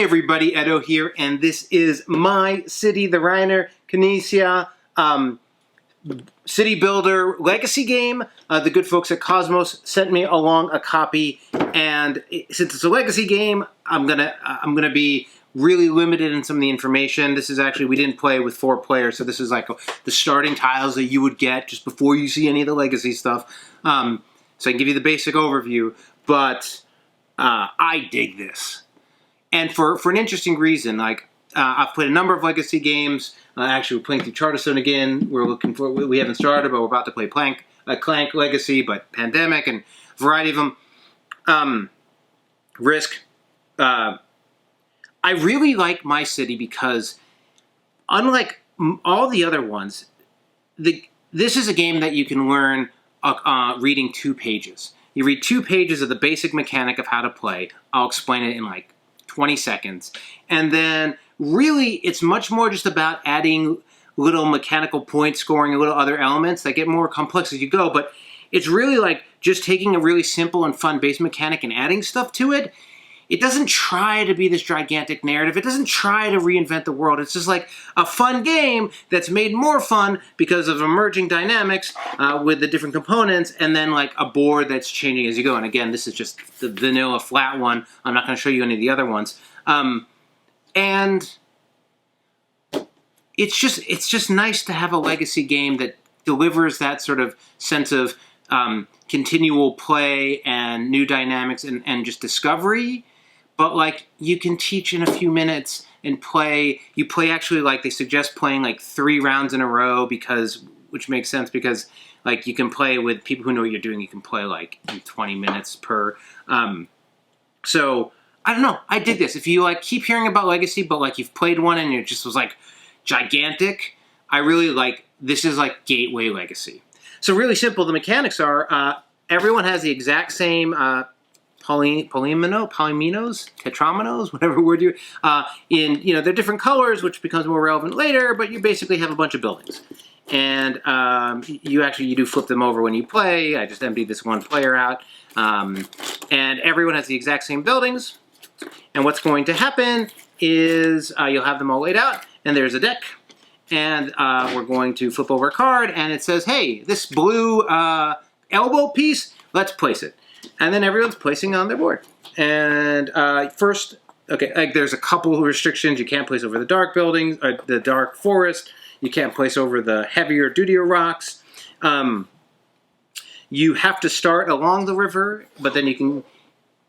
Hey everybody, Edo here, and this is My City, the Reiner Knizia City Builder Legacy game. The good folks at Cosmos sent me along a copy, and since it's a legacy game, I'm gonna be really limited in some of the information. This is actually, we didn't play with 4 players, so this is like the starting tiles that you would get just before you see any of the legacy stuff. So I can give you the basic overview, but I dig this. And for an interesting reason, like I've played a number of legacy games. Actually, we're playing through Charterstone again. We haven't started, but we're about to play Clank Legacy, but Pandemic and a variety of them. Risk. I really like My City because, unlike all the other ones, this is a game that you can learn reading 2 pages. You read 2 pages of the basic mechanic of how to play. I'll explain it in like 20 seconds. And then really it's much more just about adding little mechanical point scoring and little other elements that get more complex as you go. But it's really like just taking a really simple and fun base mechanic and adding stuff to it. It doesn't try to be this gigantic narrative. It doesn't try to reinvent the world. It's just like a fun game that's made more fun because of emerging dynamics with the different components, and then like a board that's changing as you go. And again, this is just the vanilla flat one. I'm not going to show you any of the other ones. And it's just nice to have a legacy game that delivers that sort of sense of continual play and new dynamics and just discovery. But like you can teach in a few minutes and play. You play actually, like they suggest playing like 3 rounds in a row which makes sense because like you can play with people who know what you're doing. You can play like in 20 minutes per. So I don't know. I dig this. If you like keep hearing about Legacy, but like you've played one and it just was like gigantic, I really like this is like gateway Legacy. So really simple. The mechanics are everyone has the exact same polyminos, tetraminos, whatever word you in they're different colors, which becomes more relevant later. But you basically have a bunch of buildings, and you do flip them over when you play. I just emptied this one player out, and everyone has the exact same buildings. And what's going to happen is you'll have them all laid out, and there's a deck. And we're going to flip over a card, and it says, hey, this blue elbow piece, let's place it. And then everyone's placing on their board. And first, there's a couple of restrictions. You can't place over the dark buildings, or the dark forest. You can't place over the heavier, dutier rocks. You have to start along the river, but then you can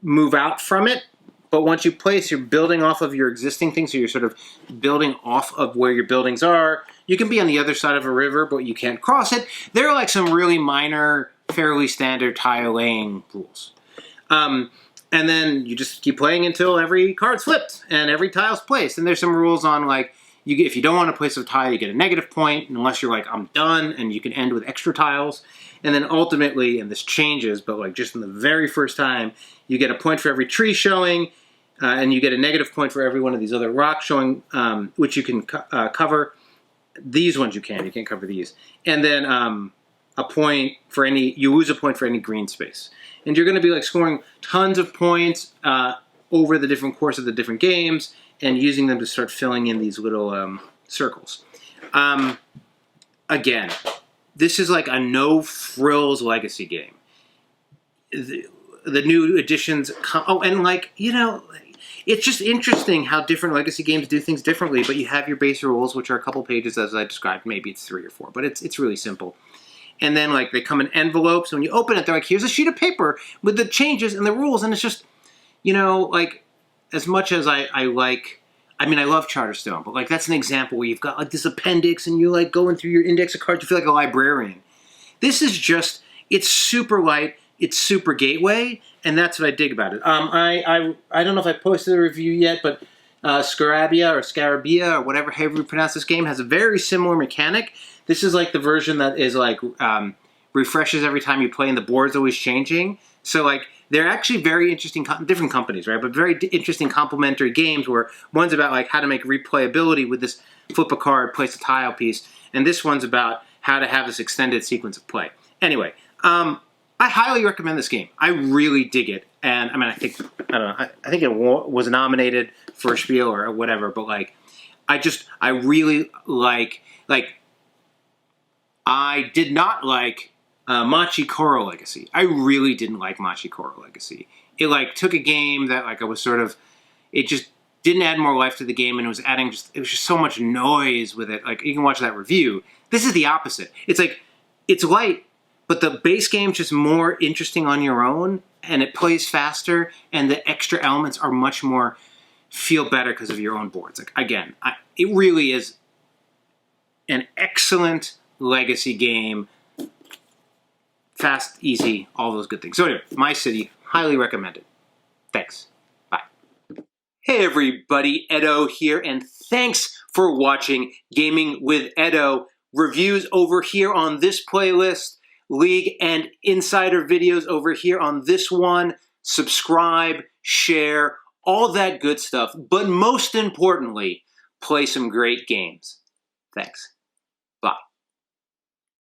move out from it. But once you place, you're building off of your existing things, so you're sort of building off of where your buildings are. You can be on the other side of a river, but you can't cross it. There are like some really minor, fairly standard tile laying rules. And then you just keep playing until every card's flipped and every tile's placed. And there's some rules on like, if you don't want to place a tile, you get a negative point, unless you're like, I'm done, and you can end with extra tiles. And then ultimately, and this changes, but like just in the very first time, you get a point for every tree showing, and you get a negative point for every one of these other rocks showing, which you can cover. These ones you can't cover these. And then a point for you lose a point for any green space. And you're going to be like scoring tons of points over the different course of the different games and using them to start filling in these little circles. Again, this is like a no-frills legacy game. The new additions, it's just interesting how different legacy games do things differently, but you have your base rules, which are a couple pages as I described. Maybe it's 3 or 4, but it's really simple. And then like they come in envelopes. When you open it, they're like, here's a sheet of paper with the changes and the rules. And it's just, like as much as I love Charterstone, but like that's an example where you've got like this appendix and you're like going through your index of cards. You feel like a librarian. This is just, it's super light. It's super gateway, and that's what I dig about it. I don't know if I posted a review yet, but Scarabia, or whatever however you pronounce this game, has a very similar mechanic. This is like the version that is like refreshes every time you play, and the board's always changing. So like they're actually very interesting, different companies, right? But very interesting complementary games where one's about like how to make replayability with this flip a card, place a tile piece, and this one's about how to have this extended sequence of play. Anyway, I highly recommend this game. I really dig it, and I mean, I think it was nominated for a Spiel or whatever. But like, I really like. I did not like Machi Koro Legacy. I really didn't like Machi Koro Legacy. It like took a game that like I was sort of, it just didn't add more life to the game, and it was just so much noise with it. Like, you can watch that review. This is the opposite. It's like, it's light, but the base game's just more interesting on your own, and it plays faster, and the extra elements are much more, feel better because of your own boards. Like, again, it really is an excellent Legacy game. Fast, easy, all those good things. So anyway, My City, highly recommended. Thanks. Bye. Hey everybody, Edo here, and thanks for watching Gaming with Edo. Reviews over here on this playlist, League and Insider videos over here on this one. Subscribe, share, all that good stuff. But most importantly, play some great games. Thanks. Bye.